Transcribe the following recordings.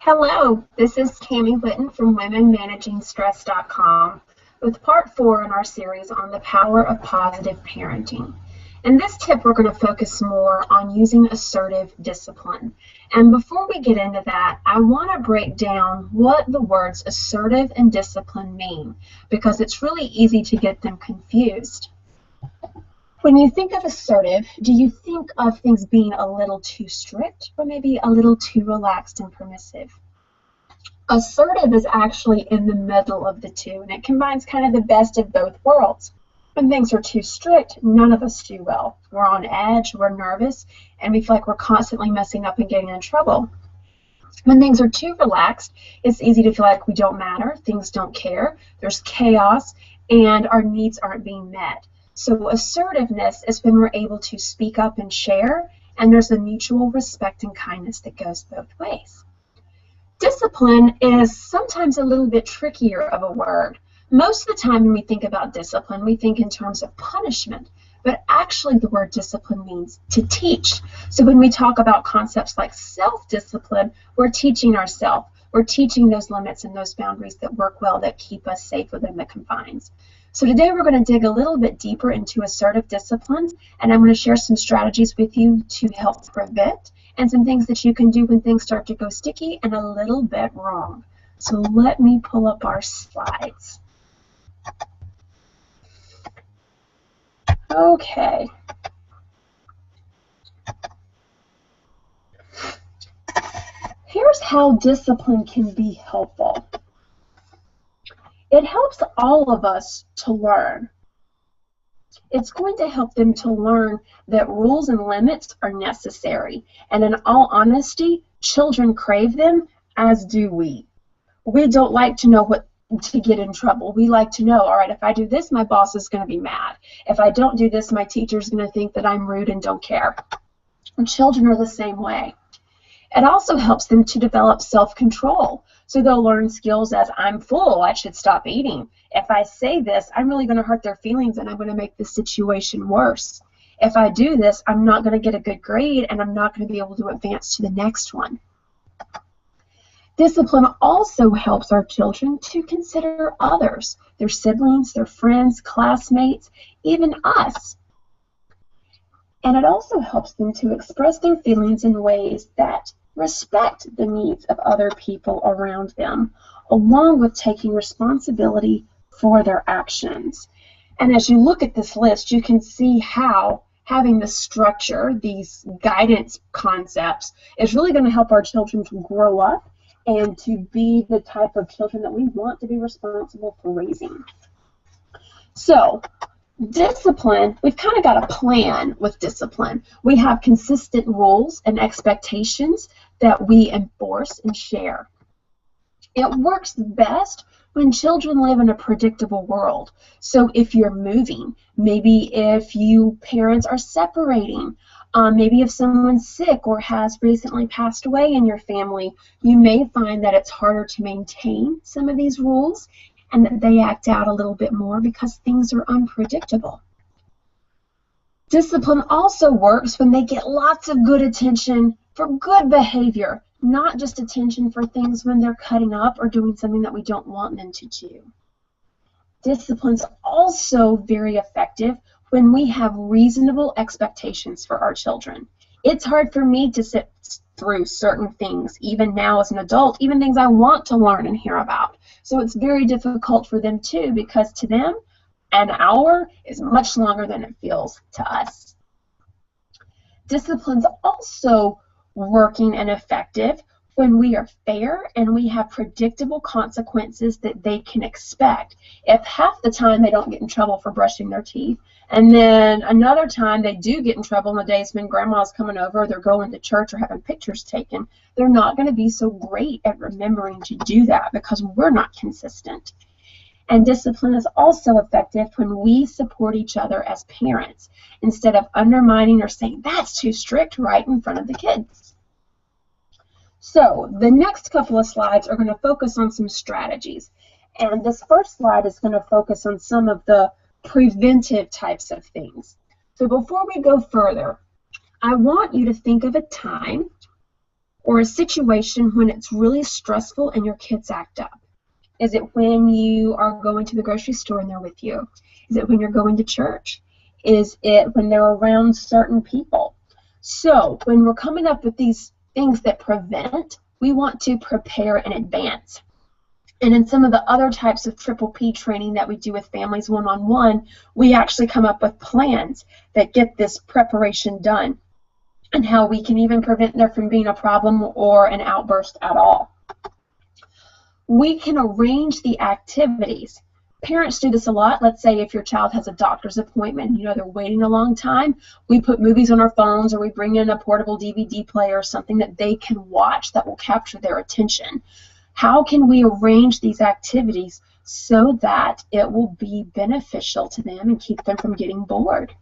Hello, this is Tammy Whitten from WomenManagingStress.com with part 4 in our series on the power of positive parenting. In this tip, we're going to focus more on using assertive discipline. And before we get into that, I want to break down what the words assertive and discipline mean, because it's really easy to get them confused. When you think of assertive, do you think of things being a little too strict or maybe a little too relaxed and permissive? Assertive is actually in the middle of the two, and it combines kind of the best of both worlds. When things are too strict, none of us do well. We're on edge, we're nervous, and we feel like we're constantly messing up and getting in trouble. When things are too relaxed, it's easy to feel like we don't matter, things don't care, there's chaos, and our needs aren't being met. So assertiveness is when we're able to speak up and share, and there's a mutual respect and kindness that goes both ways. Discipline is sometimes a little bit trickier of a word. Most of the time when we think about discipline, we think in terms of punishment, but actually the word discipline means to teach. So when we talk about concepts like self-discipline, we're teaching ourselves. We're teaching those limits and those boundaries that work well, that keep us safe within the confines. So today we're going to dig a little bit deeper into assertive disciplines, and I'm going to share some strategies with you to help prevent, and some things that you can do when things start to go sticky and a little bit wrong. So let me pull up our slides. Okay. Here's how discipline can be helpful. It helps all of us to learn. It's going to help them to learn that rules and limits are necessary. And in all honesty, children crave them, as do we. We don't like to know what to get in trouble. We like to know, all right, if I do this, my boss is going to be mad. If I don't do this, my teacher's going to think that I'm rude and don't care. And children are the same way. It also helps them to develop self-control. So they'll learn skills as, I'm full, I should stop eating. If I say this, I'm really going to hurt their feelings and I'm going to make the situation worse. If I do this, I'm not going to get a good grade and I'm not going to be able to advance to the next one. Discipline also helps our children to consider others, their siblings, their friends, classmates, even us. And it also helps them to express their feelings in ways that respect the needs of other people around them, along with taking responsibility for their actions. And as you look at this list, you can see how having the structure, these guidance concepts, is really going to help our children to grow up and to be the type of children that we want to be responsible for raising. So, discipline, we've kind of got a plan with discipline. We have consistent rules and expectations that we enforce and share. It works best when children live in a predictable world. So if you're moving, maybe if you parents are separating, maybe if someone's sick or has recently passed away in your family, you may find that it's harder to maintain some of these rules and that they act out a little bit more because things are unpredictable. Discipline also works when they get lots of good attention for good behavior, not just attention for things when they're cutting up or doing something that we don't want them to do. Discipline's also very effective when we have reasonable expectations for our children. It's hard for me to sit through certain things, even now as an adult, even things I want to learn and hear about. So it's very difficult for them too, because to them, an hour is much longer than it feels to us. Discipline's also working and effective when we are fair and we have predictable consequences that they can expect. If half the time they don't get in trouble for brushing their teeth, and then another time they do get in trouble on the days when grandma's coming over, or they're going to church or having pictures taken, they're not going to be so great at remembering to do that because we're not consistent. And discipline is also effective when we support each other as parents instead of undermining or saying, that's too strict, right in front of the kids. So the next couple of slides are going to focus on some strategies. And this first slide is going to focus on some of the preventive types of things. So before we go further, I want you to think of a time or a situation when it's really stressful and your kids act up? Is it when you are going to the grocery store and they're with you? Is it when you're going to church? Is it when they're around certain people? So when we're coming up with these things that prevent, we want to prepare in advance. And in some of the other types of Triple P training that we do with families one-on-one, we actually come up with plans that get this preparation done and how we can even prevent there from being a problem or an outburst at all. We can arrange the activities. Parents do this a lot. Let's say if your child has a doctor's appointment, you know they're waiting a long time, we put movies on our phones, or we bring in a portable DVD player, something that they can watch that will capture their attention. How can we arrange these activities so that it will be beneficial to them and keep them from getting bored?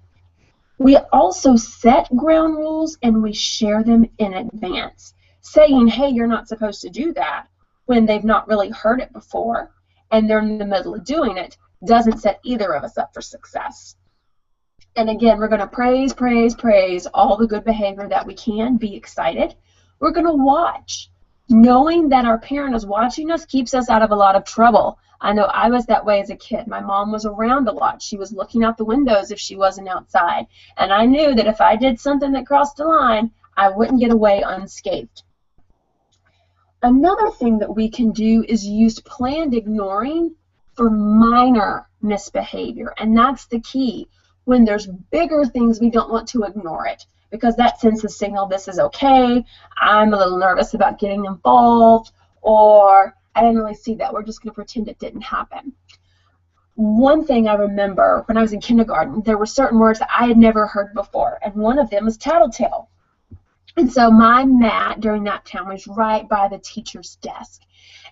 We also set ground rules and we share them in advance, saying, hey, you're not supposed to do that, when they've not really heard it before and they're in the middle of doing it, doesn't set either of us up for success. And again, we're going to praise, praise, praise all the good behavior that we can, be excited. We're going to watch. Knowing that our parent is watching us keeps us out of a lot of trouble. I know I was that way as a kid. My mom was around a lot. She was looking out the windows if she wasn't outside. And I knew that if I did something that crossed the line, I wouldn't get away unscathed. Another thing that we can do is use planned ignoring for minor misbehavior. And that's the key. When there's bigger things, we don't want to ignore it, because that sends a signal, this is okay, I'm a little nervous about getting involved, or I didn't really see that, we're just going to pretend it didn't happen. One thing I remember when I was in kindergarten, there were certain words that I had never heard before, and one of them was tattletale. And so my mat during that time was right by the teacher's desk.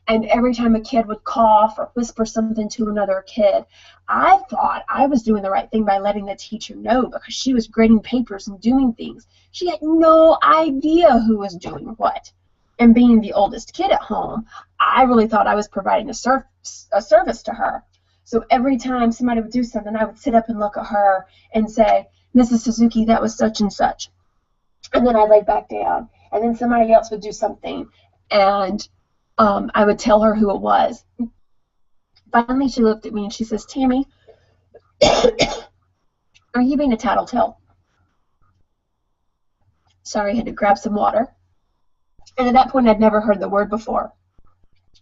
And every time a kid would cough or whisper something to another kid, I thought I was doing the right thing by letting the teacher know, because she was grading papers and doing things. She had no idea who was doing what. And being the oldest kid at home, I really thought I was providing a service to her. So every time somebody would do something, I would sit up and look at her and say, Mrs. Suzuki, that was such and such. And then I'd lay back down. And then somebody else would do something, and I would tell her who it was. Finally, she looked at me and she says, Tammy, are you being a tattletale? Sorry, I had to grab some water. And at that point, I'd never heard the word before.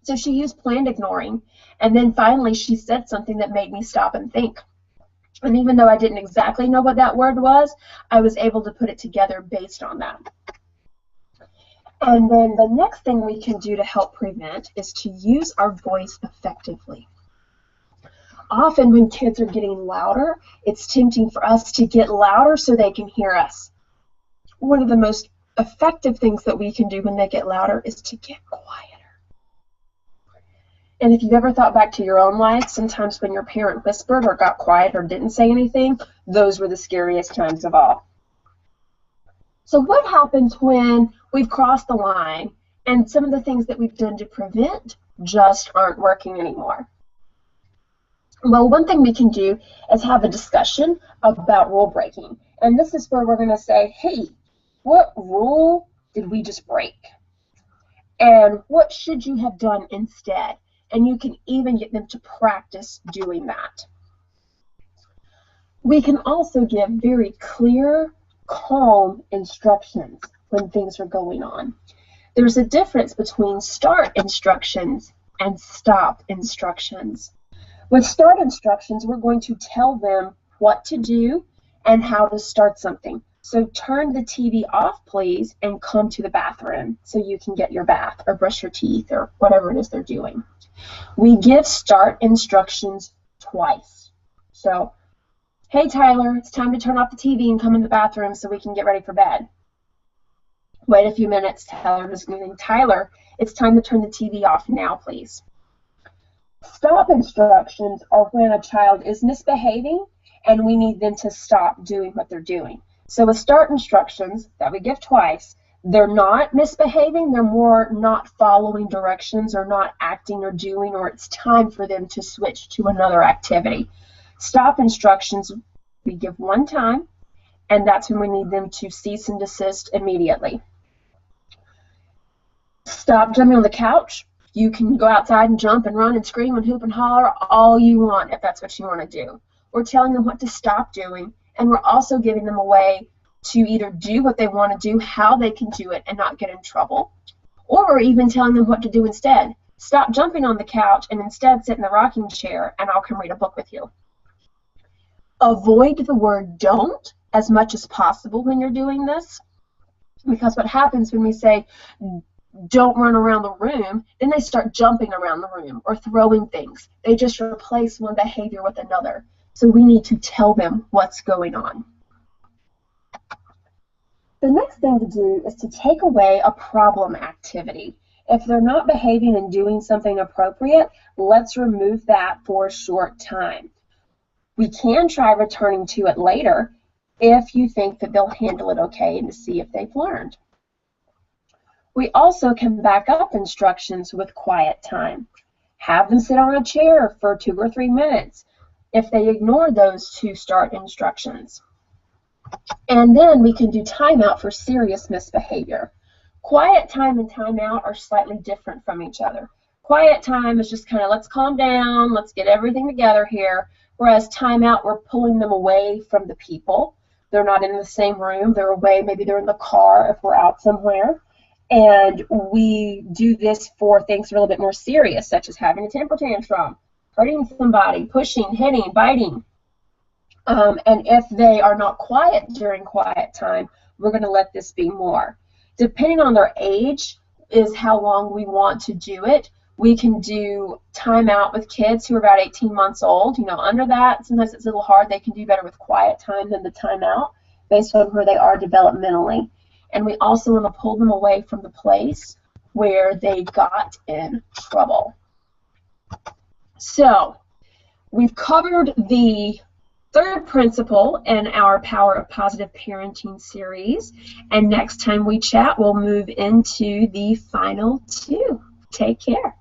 So she used planned ignoring. And then finally, she said something that made me stop and think. And even though I didn't exactly know what that word was, I was able to put it together based on that. And then the next thing we can do to help prevent is to use our voice effectively. Often when kids are getting louder, it's tempting for us to get louder so they can hear us. One of the most effective things that we can do when they get louder is to get quieter. And if you've ever thought back to your own life, sometimes when your parent whispered or got quiet or didn't say anything, those were the scariest times of all. So what happens when we've crossed the line and some of the things that we've done to prevent just aren't working anymore? Well, one thing we can do is have a discussion about rule breaking. And this is where we're going to say, hey, what rule did we just break? And what should you have done instead? And you can even get them to practice doing that. We can also give very clear, calm instructions when things are going on. There's a difference between start instructions and stop instructions. With start instructions, we're going to tell them what to do and how to start something. So turn the TV off, please, and come to the bathroom so you can get your bath or brush your teeth or whatever it is they're doing. We give start instructions twice. So, hey, Tyler, it's time to turn off the TV and come in the bathroom so we can get ready for bed. Wait a few minutes, Tyler is moving. Tyler, it's time to turn the TV off now, please. Stop instructions are when a child is misbehaving and we need them to stop doing what they're doing. So with start instructions that we give twice, they're not misbehaving, they're more not following directions or not acting or doing, or it's time for them to switch to another activity. Stop instructions we give one time, and that's when we need them to cease and desist immediately. Stop jumping on the couch. You can go outside and jump and run and scream and hoop and holler all you want if that's what you want to do. We're telling them what to stop doing, and we're also giving them a way to either do what they want to do, how they can do it and not get in trouble, or we're even telling them what to do instead. Stop jumping on the couch and instead sit in the rocking chair and I'll come read a book with you. Avoid the word don't as much as possible when you're doing this, because what happens when we say don't run around the room, then they start jumping around the room or throwing things. They just replace one behavior with another. So we need to tell them what's going on. The next thing to do is to take away a problem activity. If they're not behaving and doing something appropriate, let's remove that for a short time. We can try returning to it later if you think that they'll handle it okay and to see if they've learned. We also can back up instructions with quiet time. Have them sit on a chair for 2 or 3 minutes if they ignore those 2 start instructions. And then we can do timeout for serious misbehavior. Quiet time and timeout are slightly different from each other. Quiet time is just kind of let's calm down, let's get everything together here, whereas timeout, we're pulling them away from the people. They're not in the same room, they're away, maybe they're in the car if we're out somewhere. And we do this for things a little bit more serious, such as having a temper tantrum, hurting somebody, pushing, hitting, biting. And if they are not quiet during quiet time, we're going to let this be more. Depending on their age is how long we want to do it. We can do timeout with kids who are about 18 months old. You know, under that, sometimes it's a little hard. They can do better with quiet time than the timeout based on where they are developmentally. And we also want to pull them away from the place where they got in trouble. So we've covered the 3rd principle in our Power of Positive Parenting series. And next time we chat, we'll move into the final 2. Take care.